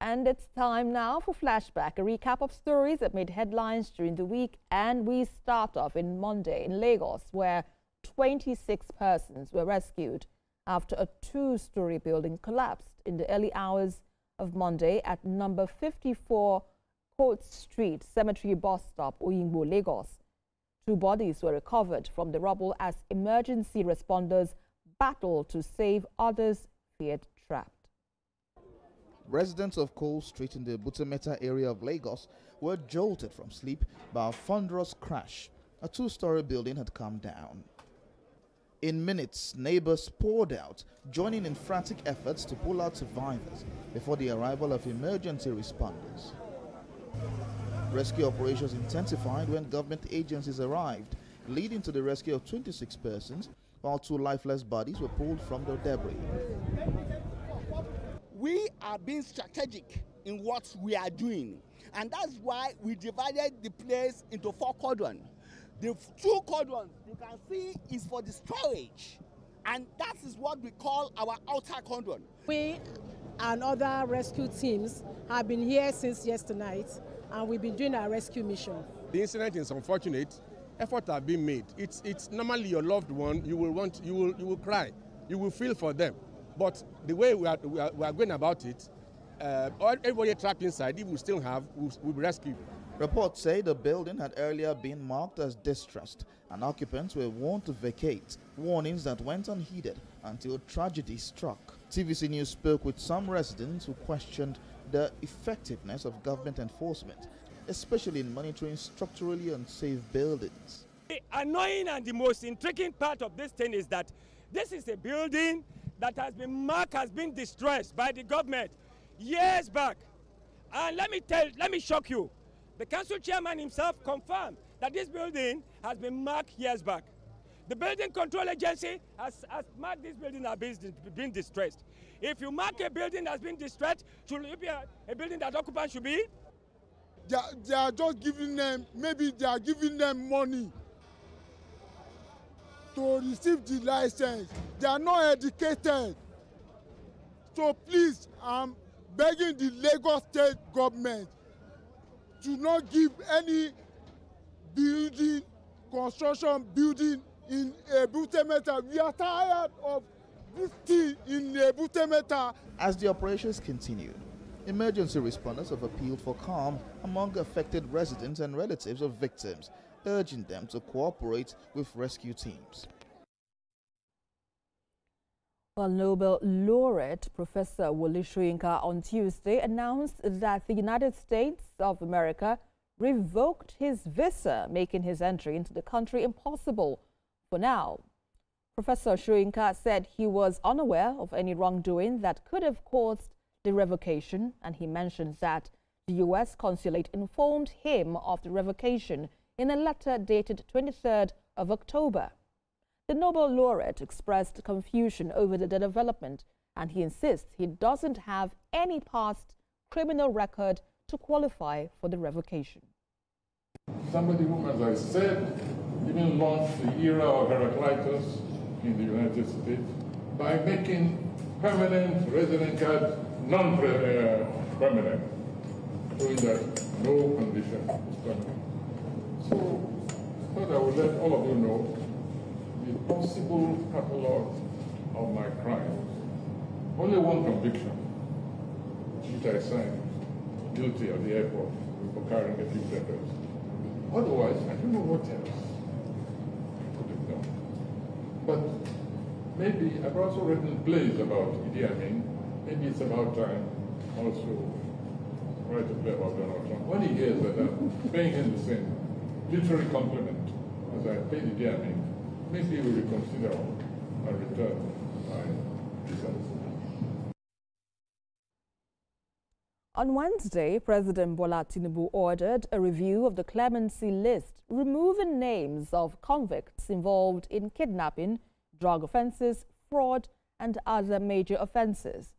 And it's time now for Flashback, a recap of stories that made headlines during the week. And we start off in Monday in Lagos, where 26 persons were rescued after a two-story building collapsed in the early hours of Monday at number 54 Court Street, Cemetery Bus Stop, Oyingbo, Lagos. Two bodies were recovered from the rubble as emergency responders battled to save others feared trapped. Residents of Cole Street in the Butemeta area of Lagos were jolted from sleep by a thunderous crash. A two-story building had come down. In minutes, neighbors poured out, joining in frantic efforts to pull out survivors before the arrival of emergency responders. Rescue operations intensified when government agencies arrived, leading to the rescue of 26 persons, while two lifeless bodies were pulled from the debris. We are being strategic in what we are doing, and that's why we divided the place into 4 quadrants. The 2 quadrants you can see is for the storage, and that is what we call our outer quadrant. We and other rescue teams have been here since yesterday night, and we've been doing our rescue mission. The incident is unfortunate. Efforts are being made. It's normally your loved one. You will cry. You will feel for them. But the way we are going about it, everybody trapped inside, if we still have, we'll be rescued. Reports say the building had earlier been marked as distressed, and occupants were warned to vacate, warnings that went unheeded until tragedy struck. TVC News spoke with some residents who questioned the effectiveness of government enforcement, especially in monitoring structurally unsafe buildings. The annoying and the most intriguing part of this thing is that this is a building that has been marked as being distressed by the government years back. And let me shock you. The council chairman himself confirmed that this building has been marked years back. The building control agency has marked this building as being distressed. If you mark a building as being distressed, should it be a building that occupants should be? They are just giving them, maybe they are giving them money to receive the license. They are not educated. So please, I'm begging the Lagos State government to not give any building, construction building in Butemeta. We are tired of this thing in Butemeta. As the operations continued, emergency responders have appealed for calm among affected residents and relatives of victims, urging them to cooperate with rescue teams. Well, Nobel laureate Professor Wole Soyinka on Tuesday announced that the United States of America revoked his visa, making his entry into the country impossible for now. Professor Soyinka said he was unaware of any wrongdoing that could have caused the revocation, and he mentioned that the U.S. consulate informed him of the revocation in a letter dated 23rd of October. The Nobel laureate expressed confusion over the development, and he insists he doesn't have any past criminal record to qualify for the revocation. Somebody who, as I said, even launched the era of Heraclitus in the United States by making permanent resident card non-permanent, showing that no condition is permanent. So I thought I would let all of you know the possible catalogue of my crimes. Only one conviction, which I signed guilty at the airport for carrying a few papers. Otherwise, I don't know what else I could have done. But maybe I've also written plays about Idi Amin. Maybe it's about time also write a play about Donald Trump. When he hears that I'm paying him the same literary compliment as I paid Idi Amin, maybe we will consider a return my results. On Wednesday, President Bola Tinubu ordered a review of the clemency list, removing names of convicts involved in kidnapping, drug offenses, fraud, and other major offenses.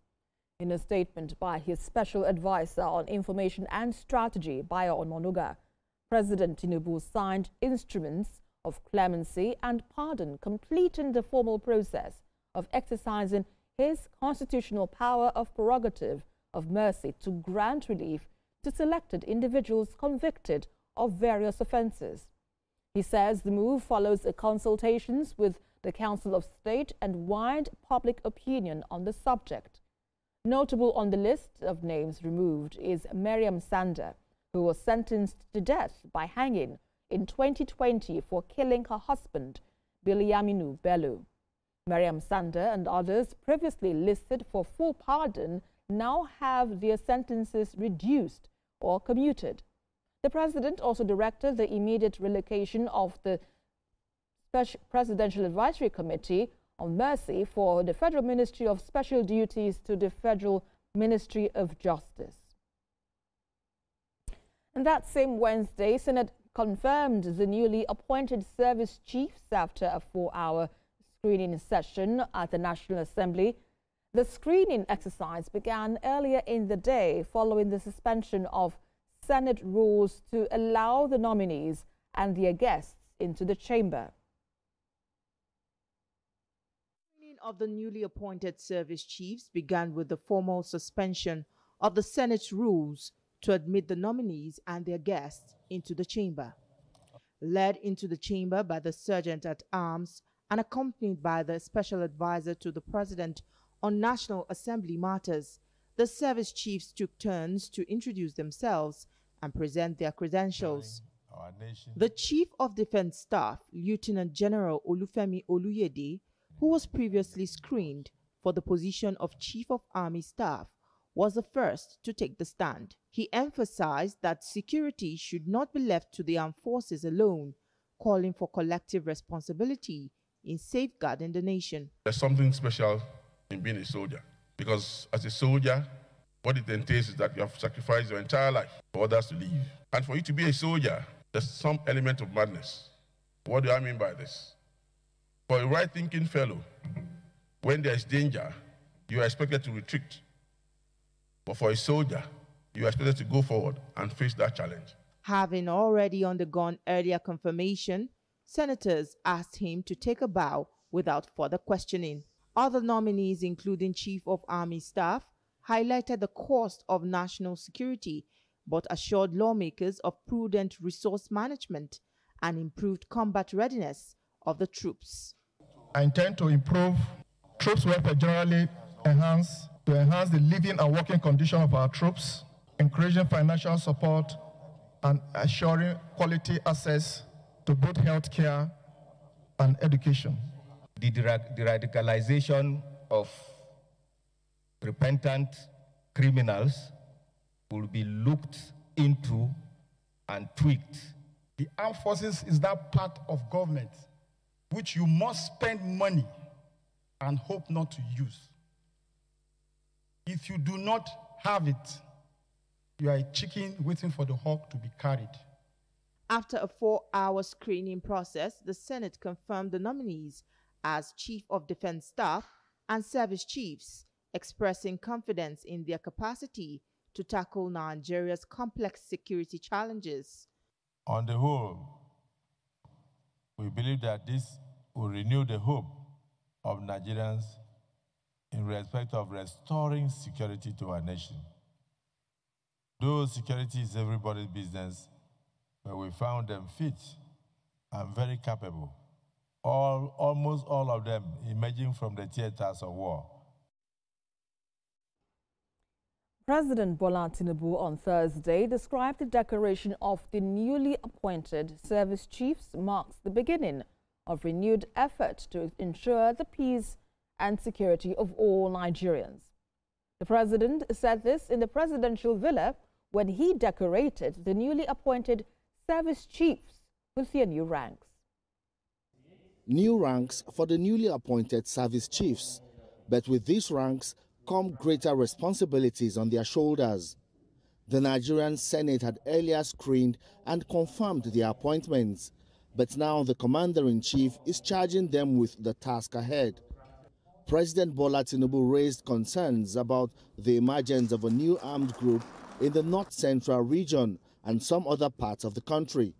In a statement by his special advisor on information and strategy, Bayo Ononuga, President Tinubu signed instruments of clemency and pardon, completing the formal process of exercising his constitutional power of prerogative of Mercy to grant relief to selected individuals convicted of various offences. He says the move follows consultations with the Council of State and wide public opinion on the subject. Notable on the list of names removed is Mariam Sander, who was sentenced to death by hanging in 2020 for killing her husband, Biliaminu Bello. Mariam Sander and others previously listed for full pardon now have their sentences reduced or commuted. The president also directed the immediate relocation of the Presidential Advisory Committee on Mercy for the Federal Ministry of Special Duties to the Federal Ministry of Justice. And that same Wednesday, Senate confirmed the newly appointed service chiefs after a 4-hour screening session at the National Assembly. The screening exercise began earlier in the day following the suspension of Senate rules to allow the nominees and their guests into the chamber. Screening of the newly appointed service chiefs began with the formal suspension of the Senate's rules to admit the nominees and their guests into the chamber. Led into the chamber by the Sergeant-at-Arms and accompanied by the Special Advisor to the President on National Assembly matters, the service chiefs took turns to introduce themselves and present their credentials. The Chief of Defense Staff, Lieutenant General Olufemi Oluyede, who was previously screened for the position of Chief of Army Staff, was the first to take the stand. He emphasized that security should not be left to the armed forces alone, calling for collective responsibility in safeguarding the nation. There's something special in being a soldier, because as a soldier, what it entails is that you have sacrificed your entire life for others to live. And for you to be a soldier, there's some element of madness. What do I mean by this? For a right-thinking fellow, when there's danger, you are expected to retreat. But for a soldier, you are expected to go forward and face that challenge. Having already undergone earlier confirmation, senators asked him to take a bow without further questioning. Other nominees, including Chief of Army Staff, highlighted the cost of national security, but assured lawmakers of prudent resource management and improved combat readiness of the troops. I intend to improve troops' welfare generally, to enhance the living and working condition of our troops, encouraging financial support and assuring quality access to both health care and education. The radicalization of repentant criminals will be looked into and tweaked. The armed forces is that part of government which you must spend money and hope not to use. If you do not have it, you are a chicken waiting for the hawk to be carried. After a 4-hour screening process, the Senate confirmed the nominees as Chief of Defense Staff and Service Chiefs, expressing confidence in their capacity to tackle Nigeria's complex security challenges. On the whole, we believe that this will renew the hope of Nigerians in respect of restoring security to our nation. Though security is everybody's business, but we found them fit and very capable, almost all of them emerging from the theaters of war. President Bola Tinubu on Thursday described the decoration of the newly appointed service chiefs marks the beginning of renewed effort to ensure the peace and security of all Nigerians. The president said this in the presidential villa when he decorated the newly appointed service chiefs with their new ranks. New ranks for the newly appointed service chiefs, but with these ranks come greater responsibilities on their shoulders. The Nigerian Senate had earlier screened and confirmed their appointments, but now the Commander-in-Chief is charging them with the task ahead. President Bola Tinubu raised concerns about the emergence of a new armed group in the north-central region and some other parts of the country.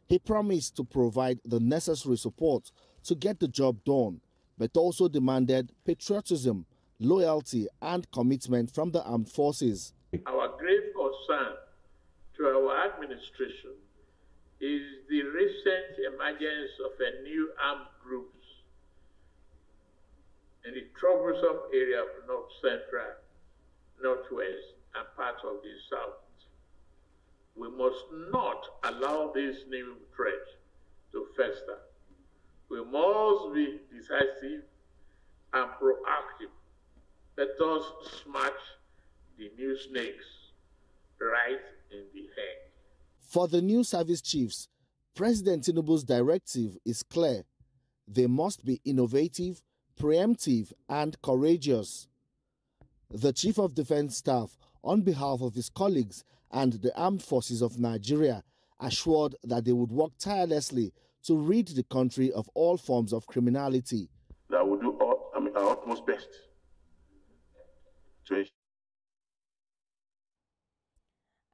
He promised to provide the necessary support to get the job done, but also demanded patriotism, loyalty and commitment from the armed forces. Our grave concern to our administration is the recent emergence of a new armed groups in the troublesome area of North Central, Northwest, and parts of the South. We must not allow this new threat to fester. We must be decisive and proactive. Let us smash the new snakes right in the head. For the new service chiefs, President Tinubu's directive is clear. They must be innovative, preemptive, and courageous. The Chief of Defense Staff, on behalf of his colleagues and the armed forces of Nigeria, assured that they would work tirelessly to rid the country of all forms of criminality. That will do our utmost best to ensure.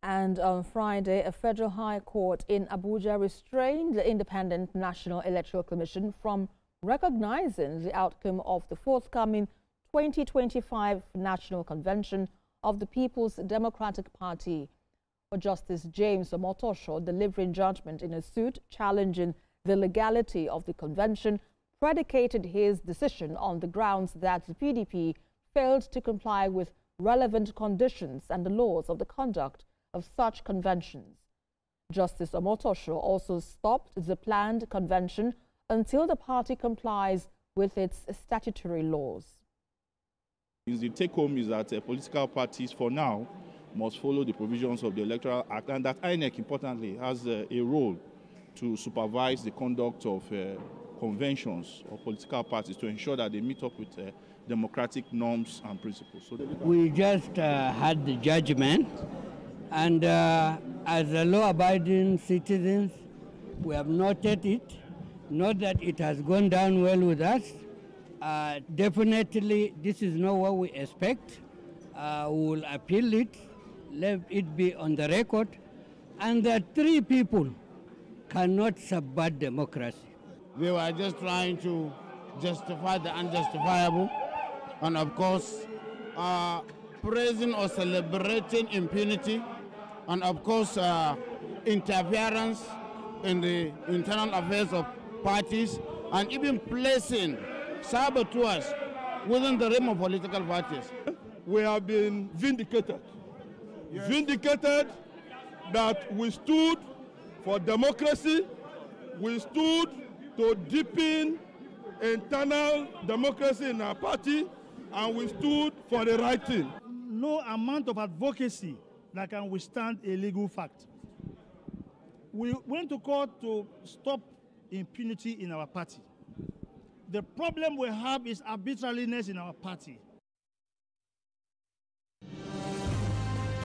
And on Friday, a federal high court in Abuja restrained the Independent National Electoral Commission from recognizing the outcome of the forthcoming 2025 National Convention of the People's Democratic Party. For Justice James Omotosho, delivering judgment in a suit challenging the legality of the convention, predicated his decision on the grounds that the PDP failed to comply with relevant conditions and the laws of the conduct of such conventions. Justice Omotosho also stopped the planned convention until the party complies with its statutory laws. The take-home is that political parties, for now, must follow the provisions of the Electoral Act, and that INEC, importantly, has a role to supervise the conduct of conventions of political parties to ensure that they meet up with democratic norms and principles. So we just had the judgment, and as a law-abiding citizens, we have noted it. Not that it has gone down well with us. Definitely, this is not what we expect. We will appeal it, let it be on the record, and that three people cannot subvert democracy. They were just trying to justify the unjustifiable, and of course, praising or celebrating impunity, and of course, interference in the internal affairs of parties, and even placing saboteurs within the realm of political parties. We have been vindicated. Yes. Vindicated that we stood for democracy, we stood to deepen internal democracy in our party, and we stood for the right thing. No amount of advocacy that can withstand a legal fact. We went to court to stop impunity in our party. The problem we have is arbitrariness in our party.